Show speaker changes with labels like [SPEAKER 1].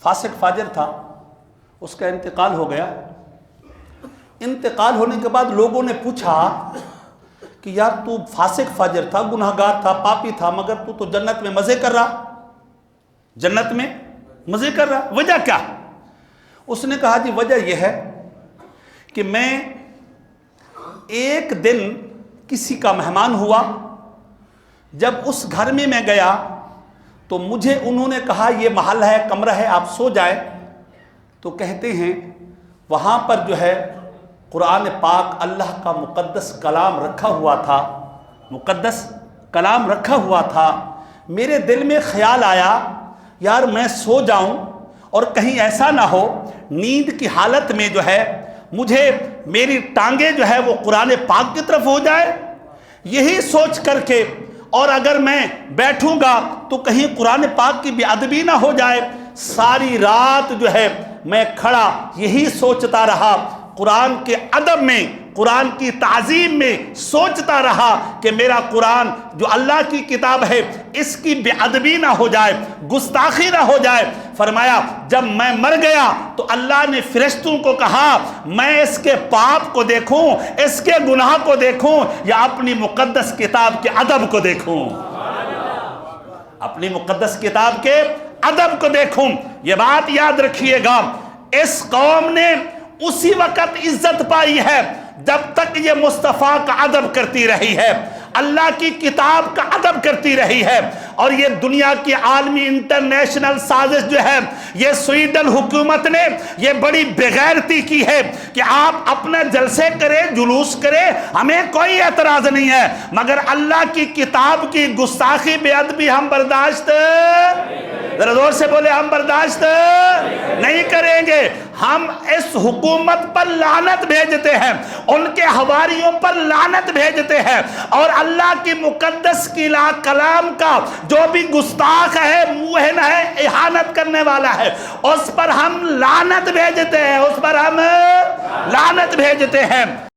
[SPEAKER 1] فاسق فاجر تھا، اس کا انتقال ہو گیا۔ انتقال ہونے کے بعد لوگوں نے پوچھا کہ یار تو فاسق فاجر تھا، گناہگار تھا، پاپی تھا، مگر تو جنت میں مزے کر رہا، جنت میں مزے کر رہا، وجہ کیا؟ اس نے کہا جی وجہ یہ ہے کہ میں ایک دن کسی کا مہمان ہوا، جب اس گھر میں گیا تو مجھے انہوں نے کہا یہ محل ہے، کمرہ ہے، آپ سو جائیں۔ تو کہتے ہیں وہاں پر جو ہے قرآن پاک اللہ کا مقدس کلام رکھا ہوا تھا، مقدس کلام رکھا ہوا تھا۔ میرے دل میں خیال آیا یار میں سو جاؤں اور کہیں ایسا نہ ہو نیند کی حالت میں جو ہے مجھے میری ٹانگیں جو ہے وہ قرآن پاک کی طرف ہو جائے، یہی سوچ کر کے، اور اگر میں بیٹھوں گا تو کہیں قرآن پاک کی بے ادبی نہ ہو جائے، ساری رات جو ہے میں کھڑا یہی سوچتا رہا، قرآن کے ادب میں، قرآن کی تعظیم میں سوچتا رہا کہ میرا قرآن جو اللہ کی کتاب ہے اس کی بے ادبی نہ ہو جائے، گستاخی نہ ہو جائے۔ فرمایا جب میں مر گیا تو اللہ نے فرشتوں کو کہا میں اس کے پاپ کو دیکھوں، اس کے گناہ کو دیکھوں، یا اپنی مقدس کتاب کے ادب کو دیکھوں، اپنی مقدس کتاب کے ادب کو دیکھوں۔ یہ بات یاد رکھیے گا، اس قوم نے اسی وقت عزت پائی ہے جب تک یہ مصطفیٰ کا ادب کرتی رہی ہے، اللہ کی کتاب کا ادب کرتی رہی ہے۔ اور یہ دنیا کی عالمی انٹرنیشنل سازش جو ہے، یہ سویڈن حکومت نے یہ بڑی بغیرتی کی ہے کہ آپ اپنے جلسے کریں، جلوس کریں، ہمیں کوئی اعتراض نہیں ہے، مگر اللہ کی کتاب کی گستاخی بے ادبی ہم برداشت، ذرا زور سے بولے، ہم برداشت نہیں کریں گے۔ ہم اس حکومت پر لعنت بھیجتے ہیں، ان کے حواریوں پر لعنت بھیجتے ہیں، اور اللہ کی مقدس کلام کا جو بھی گستاخ ہے، موہن ہے، اہانت کرنے والا ہے، اس پر ہم لعنت بھیجتے ہیں، اس پر ہم لعنت بھیجتے ہیں۔